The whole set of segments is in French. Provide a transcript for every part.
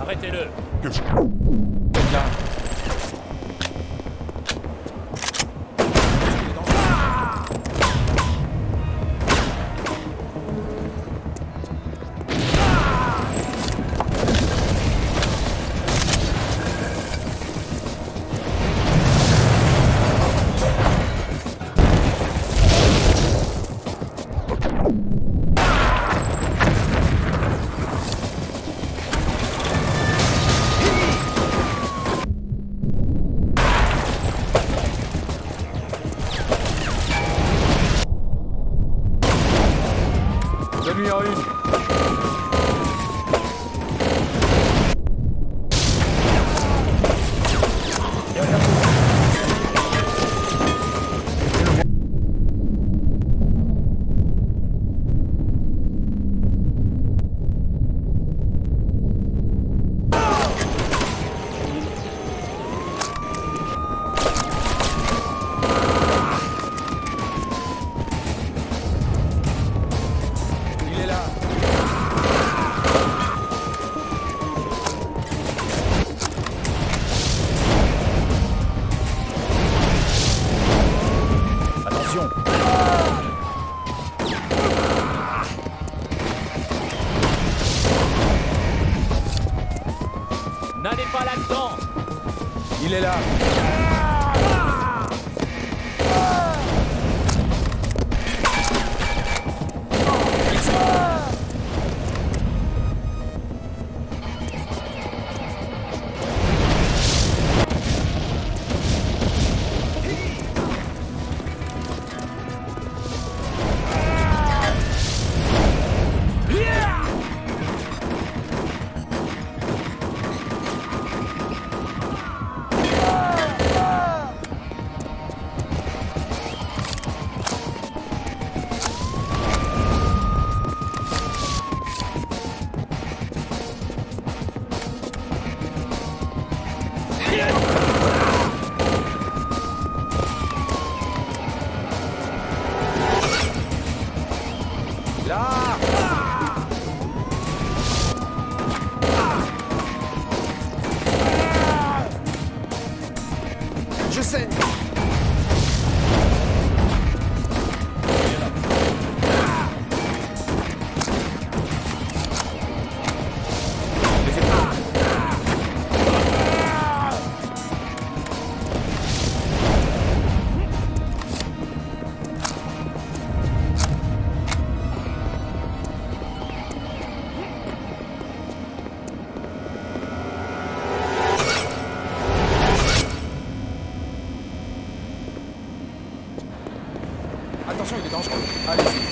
Arrêtez-le. Là. Donne-lui en une. Il est là. Attention. N'allez pas là-dedans. Il est là. Là. Je saigne. Attention, il est dangereux. Allez-y.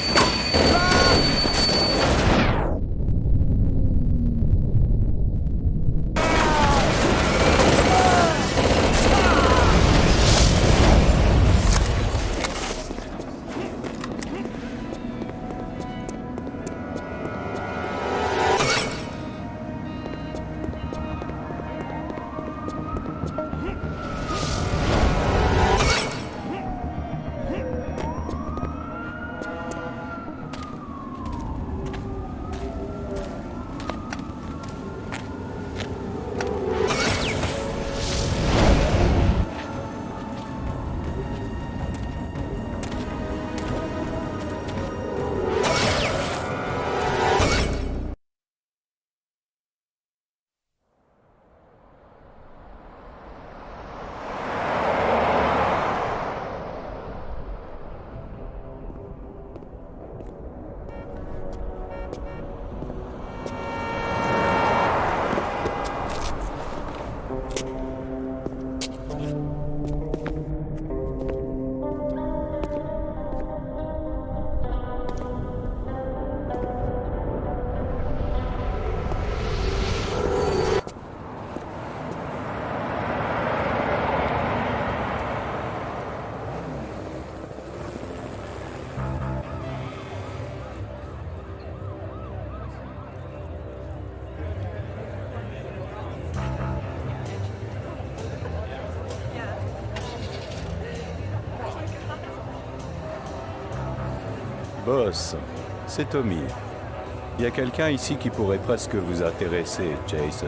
Boss, c'est Tommy. Il y a quelqu'un ici qui pourrait presque vous intéresser, Chaser.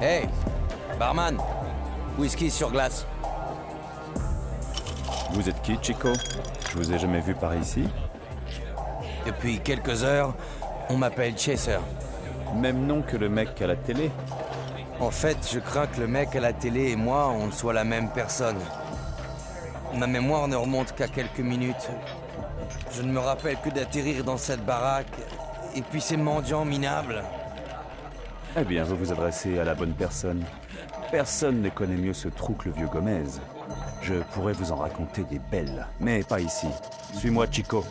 Hey, barman, whisky sur glace. Vous êtes qui, Chico? Je vous ai jamais vu par ici. Depuis quelques heures, on m'appelle Chaser. Même nom que le mec à la télé. En fait, je crains que le mec à la télé et moi, on ne soit la même personne. Ma mémoire ne remonte qu'à quelques minutes. Je ne me rappelle que d'atterrir dans cette baraque, et puis ces mendiants minables. Eh bien, vous vous adressez à la bonne personne. Personne ne connaît mieux ce trou que le vieux Gomez. Je pourrais vous en raconter des belles, mais pas ici. Suis-moi, Chico.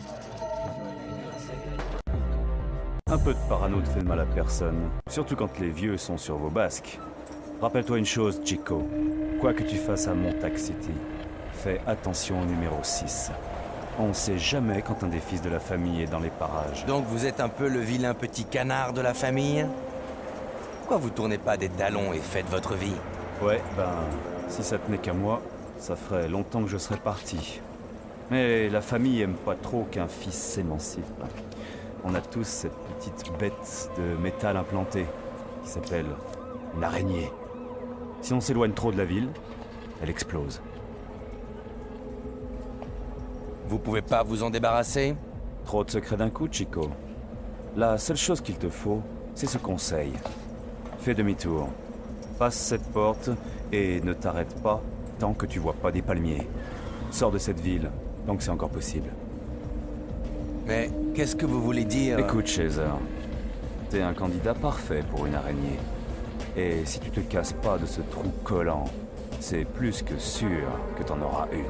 Un peu de parano ne fait de mal à personne, surtout quand les vieux sont sur vos basques. Rappelle-toi une chose, Chico. Quoi que tu fasses à Montauk City, fais attention au numéro 6. On ne sait jamais quand un des fils de la famille est dans les parages. Donc vous êtes un peu le vilain petit canard de la famille? Pourquoi vous tournez pas des talons et faites votre vie? Ouais, ben, si ça tenait qu'à moi, ça ferait longtemps que je serais parti. Mais la famille aime pas trop qu'un fils s'émancipe. On a tous cette petite bête de métal implantée, qui s'appelle une araignée. Si on s'éloigne trop de la ville, elle explose. Vous pouvez pas vous en débarrasser? Trop de secrets d'un coup, Chico. La seule chose qu'il te faut, c'est ce conseil. Fais demi-tour. Passe cette porte et ne t'arrête pas tant que tu vois pas des palmiers. Sors de cette ville, tant que c'est encore possible. Mais qu'est-ce que vous voulez dire? Écoute, Chaser, t'es un candidat parfait pour une araignée. Et si tu te casses pas de ce trou collant, c'est plus que sûr que t'en auras une.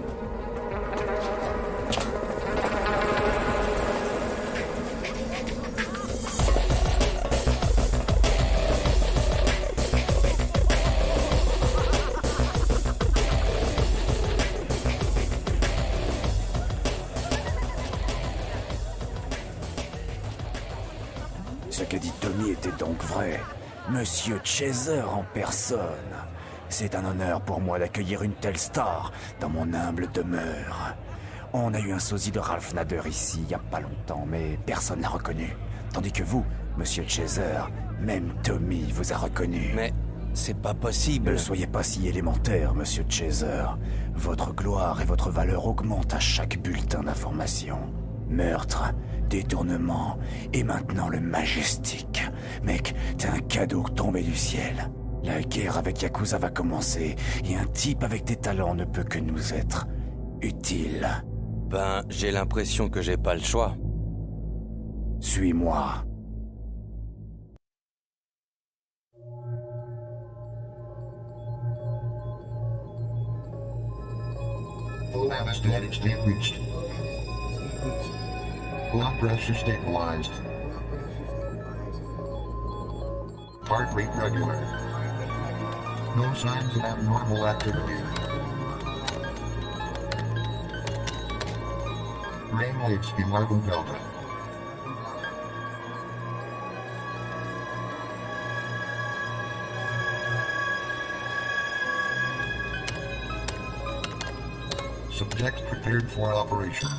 Ce que dit Tommy était donc vrai. Monsieur Chaser en personne. C'est un honneur pour moi d'accueillir une telle star dans mon humble demeure. On a eu un sosie de Ralph Nader ici il y a pas longtemps, mais personne l'a reconnu. Tandis que vous, Monsieur Chaser, même Tommy vous a reconnu. Mais c'est pas possible. Ne soyez pas si élémentaire, Monsieur Chaser. Votre gloire et votre valeur augmentent à chaque bulletin d'information. Meurtre, détournement, et maintenant le majestique. Mec, t'es un cadeau tombé du ciel. La guerre avec Yakuza va commencer, et un type avec tes talents ne peut que nous être utile. Ben, j'ai l'impression que j'ai pas le choix. Suis-moi. Full anesthetic state reached. Blood pressure stabilized. Heart rate regular. No signs of abnormal activity. Brain waves in Largo Delta. Subject prepared for operation.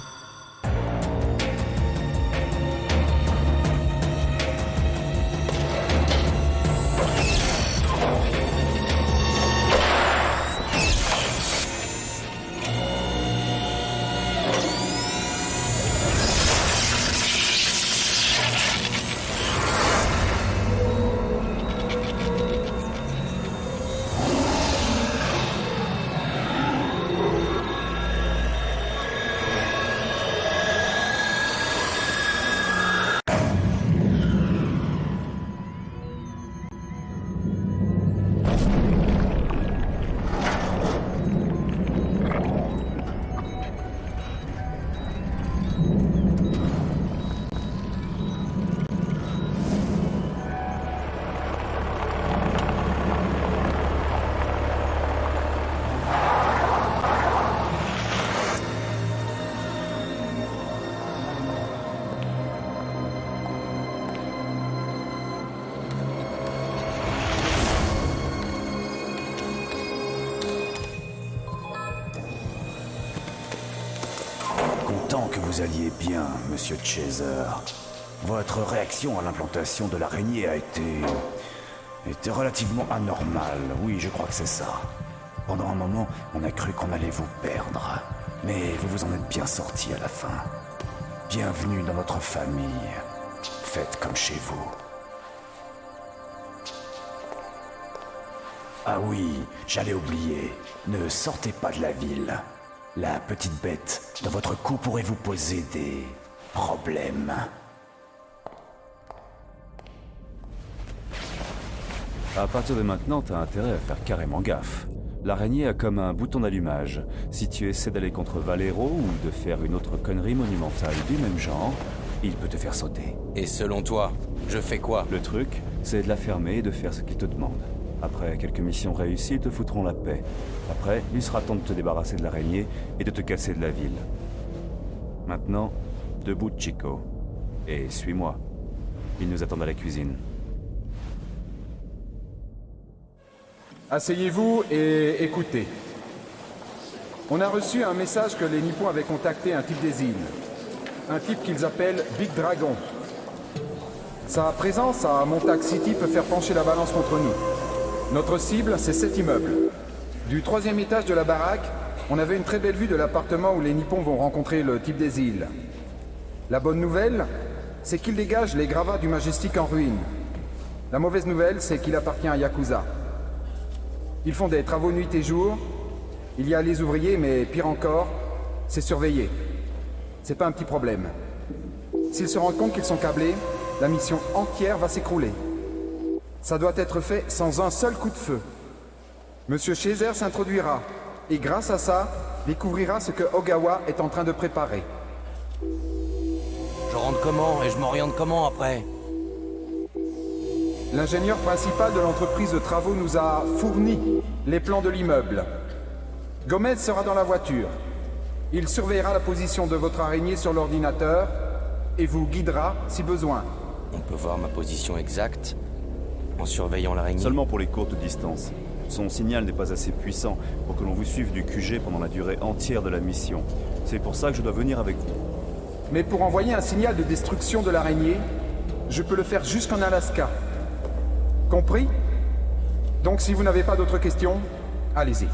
content que vous alliez bien, monsieur Chaser. Votre réaction à l'implantation de l'araignée a été relativement anormale. Oui, je crois que c'est ça. Pendant un moment, on a cru qu'on allait vous perdre. Mais vous vous en êtes bien sorti à la fin. Bienvenue dans notre famille. Faites comme chez vous. Ah oui, j'allais oublier. Ne sortez pas de la ville. La petite bête dans votre cou pourrait vous poser des problèmes. À partir de maintenant, t'as intérêt à faire carrément gaffe. L'araignée a comme un bouton d'allumage. Si tu essaies d'aller contre Valero ou de faire une autre connerie monumentale du même genre, il peut te faire sauter. Et selon toi, je fais quoi? Le truc, c'est de la fermer et de faire ce qu'il te demande. Après quelques missions réussies, ils te foutront la paix. Après, il sera temps de te débarrasser de l'araignée et de te casser de la ville. Maintenant, debout, Chico. Et suis-moi. Ils nous attendent à la cuisine. Asseyez-vous et écoutez. On a reçu un message que les Nippons avaient contacté un type des îles. Un type qu'ils appellent Big Dragon. Sa présence à Montauk City peut faire pencher la balance contre nous. Notre cible, c'est cet immeuble. Du 3e étage de la baraque, on avait une très belle vue de l'appartement où les Nippons vont rencontrer le type des îles. La bonne nouvelle, c'est qu'il dégage les gravats du Majestic en ruine. La mauvaise nouvelle, c'est qu'il appartient à Yakuza. Ils font des travaux nuit et jour. Il y a les ouvriers, mais pire encore, c'est surveillé. C'est pas un petit problème. S'ils se rendent compte qu'ils sont câblés, la mission entière va s'écrouler. Ça doit être fait sans un seul coup de feu. Monsieur Chaser s'introduira, et grâce à ça, découvrira ce que Ogawa est en train de préparer. Je rentre comment et je m'oriente comment après? L'ingénieur principal de l'entreprise de travaux nous a fourni les plans de l'immeuble. Gomez sera dans la voiture. Il surveillera la position de votre araignée sur l'ordinateur et vous guidera si besoin. On peut voir ma position exacte en surveillant l'araignée? Seulement pour les courtes distances. Son signal n'est pas assez puissant pour que l'on vous suive du QG pendant la durée entière de la mission. C'est pour ça que je dois venir avec vous. Mais pour envoyer un signal de destruction de l'araignée, je peux le faire jusqu'en Alaska. Compris? Donc si vous n'avez pas d'autres questions, allez-y.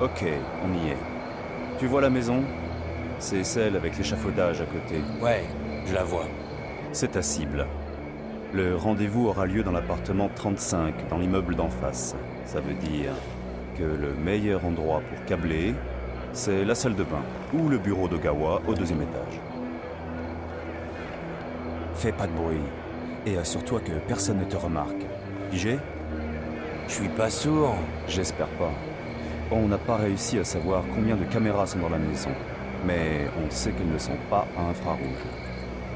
Ok, on y est. Tu vois la maison? C'est celle avec l'échafaudage à côté. Ouais, je la vois. C'est ta cible. Le rendez-vous aura lieu dans l'appartement 35, dans l'immeuble d'en face. Ça veut dire que le meilleur endroit pour câbler, c'est la salle de bain ou le bureau d'Ogawa au 2e étage. Fais pas de bruit et assure-toi que personne ne te remarque. Pigé? Je suis pas sourd. J'espère pas. On n'a pas réussi à savoir combien de caméras sont dans la maison, mais on sait qu'elles ne sont pas à infrarouge.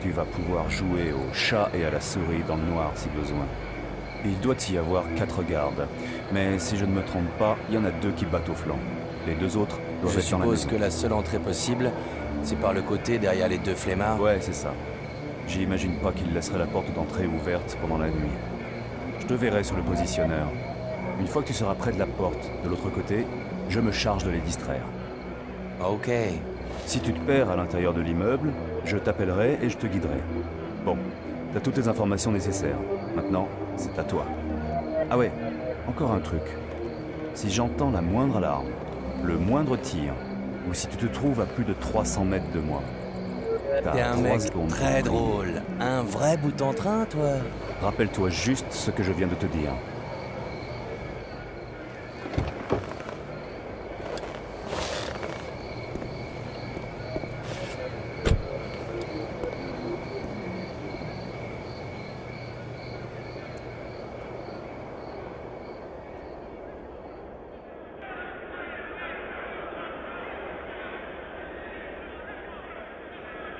Tu vas pouvoir jouer au chat et à la souris dans le noir si besoin. Il doit y avoir 4 gardes, mais si je ne me trompe pas, il y en a 2 qui battent au flanc. Les 2 autres doivent Je être dans la suppose maison. que la seule entrée possible, c'est par le côté derrière les 2 flemmards. Ouais, c'est ça. J'imagine pas qu'ils laisseraient la porte d'entrée ouverte pendant la nuit. Je te verrai sur le positionneur. Une fois que tu seras près de la porte, de l'autre côté, je me charge de les distraire. Ok. Si tu te perds à l'intérieur de l'immeuble, je t'appellerai et je te guiderai. Bon, t'as toutes les informations nécessaires. Maintenant, c'est à toi. Ah ouais, encore un truc. Si j'entends la moindre alarme, le moindre tir, ou si tu te trouves à plus de 300 mètres de moi, T'es t'as un 3 mec secondes. très pour briller. drôle. Un vrai bout en train, toi. Rappelle-toi juste ce que je viens de te dire.